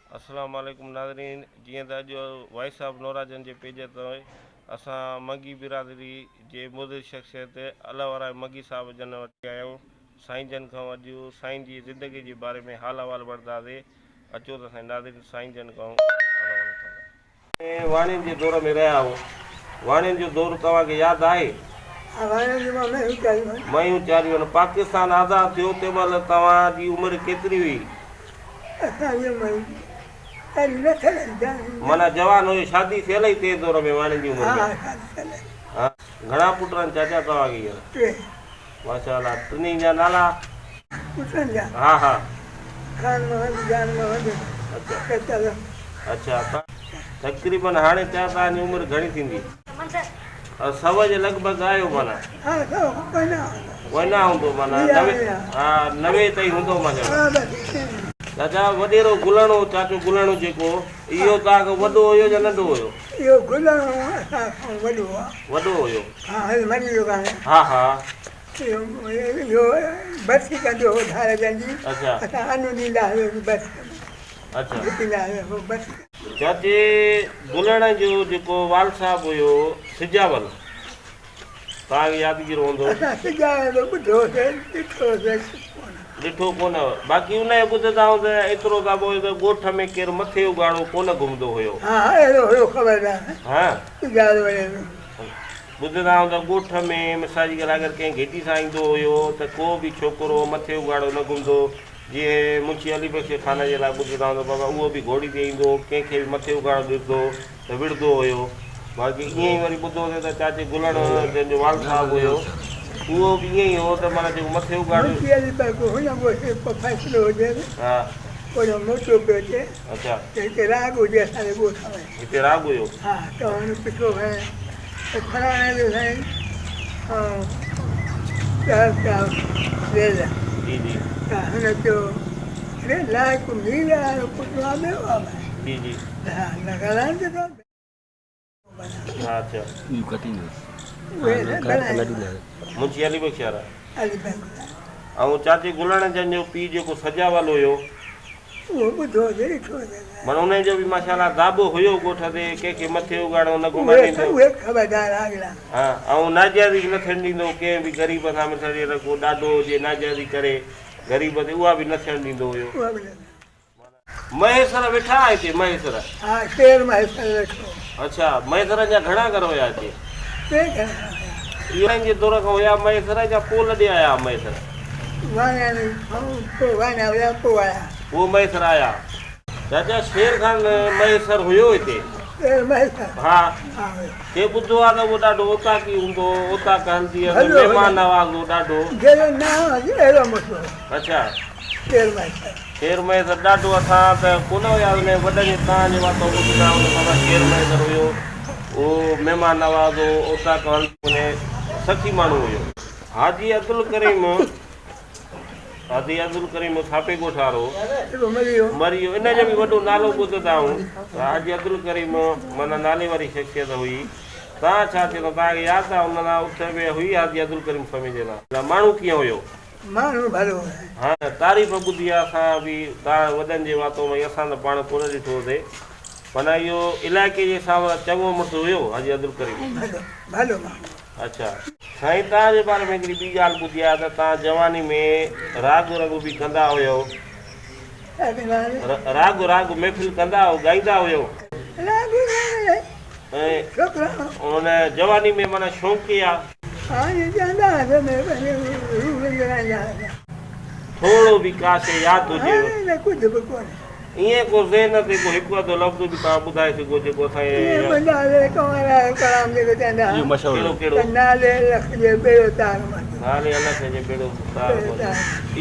अस्सलाम वालेकुम नाज़रीन। जीअं त अॼु वाइस साहब नौराजन जे पेज ते असां मगी बिरादरी जे मुदिर शख़्सियत अला वारा मगी साहब जन वटि आया आहियूं। साईं जन खां अॼु साईं जी ज़िंदगी जे बारे में हाल अहवाल वठंदासीं। अचो त साईं नाज़रीन साईं जन खां वाणियुनि जे दौर में रहिया आहियूं। वाणियुनि जो दौरु तव्हांखे यादि आहे? मयूं चारियूं आहिनि। पाकिस्तान आज़ादु थियो तंहिं महिल तव्हांजी उमिरि केतिरी हुई? माना जवान हुई, शादी थियल ई ते दौर में वाणियुनि जी उमिरि में? हा। घणा पुट आहिनि चाचा तव्हांखे हींअर? माशाअल्लाह। टिनी जा नाला? हा हा। अच्छा। तक़रीबन हाणे तव्हांजी उमिरि घणी थींदी? 100 जे लॻभॻि आहियो माना? वञा हूंदो माना 90 ताईं हूंदो माना। चाचा वॾेरो गुलाणो, चाचो गुलाणो जेको इहो तव्हांखां वॾो हुयो या नंढो हुयो? वॾो हुयो। हा हा। चाचे गुलाणे जो जेको वाल साहब हुयो सिजावल, तव्हांखे यादगिरी हूंदो? ॾिठो कोन। बाक़ी उन जो ॿुधंदा त एतिरो था पोइ त ॻोठ में केरु मथे उगाड़ो कोन घुमंदो हुयो। ॿुधंदा त ॻोठ में मिसाल जी ॻाल्हि अगरि कंहिं घेटी सां ईंदो हुयो त को बि छोकिरो मथे उगाड़ो न घुमंदो। जीअं मुंशी अली बख्श खान जे लाइ ॿुधंदा त बाबा उहो बि घोड़ी ते ईंदो, कंहिंखे बि मथे उगाड़ो ॾिसंदो त विढ़ंदो हुयो। बाक़ी ईअं ई वरी ॿुधो त चाचे गुलण जंहिंजो वाल साहब हुयो उहो बि ईअं ई हो त माना जेको मथे उगाड़ो। अच्छा। हिते राग हुयो? जी जी जी जी। अच्छा। मुंशी अली बख्श वारा। ऐं चाचे गुलाणे जन जो पीउ जेको सजावल हुयो माना उनजो बि माशाअल्लाह दाबो हुयो ॻोठ ते, कंहिंखे मथे उगाड़ो न घुमण ॾींदो। हा। ऐं नाजाइज़ी न थियणु ॾींदो कंहिं बि ग़रीब सां। मिसाल को ॾाढो हुजे नाजाइज़ी करे ग़रीब ते उहा बि न थियणु ॾींदो हुयो। महेसर वेठा हिते? महेसर? अच्छा। महेसर जा घणा घर हुया हिते? इन्हनि जे दौर खां हुया महेसर जा पोइ लॾे आया महेसर? पोइ महेसर आया। चाचा शेर खान महेसर हुयो हिते? हा। के ॿुधो आहे त उहो ॾाढो ओताकी हूंदो, ओताक हलंदी महिमान नवाज़ हो ॾाढो। अच्छा। शेर महेसर ॾाढो असां त कोन हुया हुन वॾनि तव्हांजे वातो ॿुधंदा बाबा शेर महेसर हुयो, उहो महिमान नवाज़ हो, ओताक हलंदो, सखी माण्हू हुयो। हाजी अब्दुल करीम थापे ॻोठ वारो मरी वियो। इन जो बि वॾो नालो ॿुधंदा आहियूं। हाजी अब्दुल करीम माना नाले वारी शख़्सियत हुई। तव्हां छा थियो? तव्हांखे यादि आहे हुन लाइ उथ में हुई हाजी अब्दुल करीम स्वामी जे लाइ? माण्हू कीअं हुयो? हा। तारीफ़ ॿुधी आहे असां बि तव्हां वॾनि जे वातो में, असां त पाण कोन ॾिठोसीं। माना इहो इलाइक़े जे हिसाब सां चङो मुड़ुसु हुयो हाजी अब्दुल करीम? अच्छा। साईं तव्हांजे बारे में हिकिड़ी ॿी ॻाल्हि ॿुधी आहे त तव्हां जवानी में राग रंग बि कंदा हुयो? राग महफ़िल कंदा हुयो, ॻाईंदा हुयो? ऐं हुन जवानी में माना शौक़ी आहे? थोरो बि का शइ यादि हुजे? ईअं को ज़हन ते को हिकु अधु लफ़्ज़ बि तव्हां ॿुधाए सघो जेको असांजे? नाले अलख जे बेड़ो तार।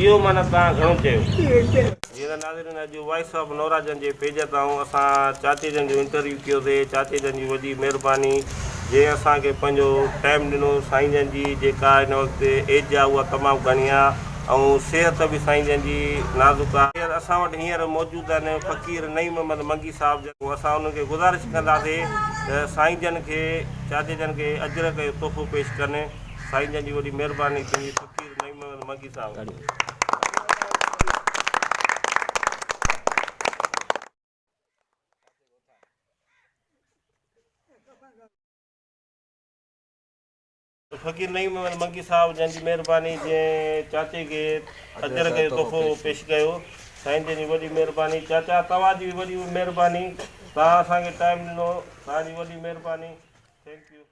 इहो माना तव्हां घणो चयो? जीअं त नाज़रीन अॼु वाइस ऑफ नौराजन जे पेज तां असां चाचे जन जो इंटरव्यू कयोसीं। चाचे जन जी वॾी महिरबानी जंहिं असांखे पंहिंजो टाइम ॾिनो। साईं जन जी जेका हिन वक़्तु एज आहे उहा तमामु घणी आहे ऐं सिहत बि साईं जन जी नाज़ुक आहे। असां वटि हींअर मौजूदु आहिनि फ़क़ीर नईम मोहम्मद मगी साहिब जन। असां उन्हनि खे गुज़ारिश कंदासीं त साईं जन खे चाचे जन खे अजर जो तोहफ़ो पेश कनि। साईं जन जी वॾी महिरबानी थींदी। फ़क़ीर नईम मोहम्मद मगी साहिब। फ़कीर नईम मंकी साहब जंहिंजी महिरबानी जंहिं चाचे खे अजर खे तोहफ़ो पेश कयो साईं जन जी वॾी महिरबानी। चाचा तव्हांजी बि वॾी महिरबानी, तव्हां असांखे टाइम ॾिनो, तव्हांजी वॾी महिरबानी। Thank U.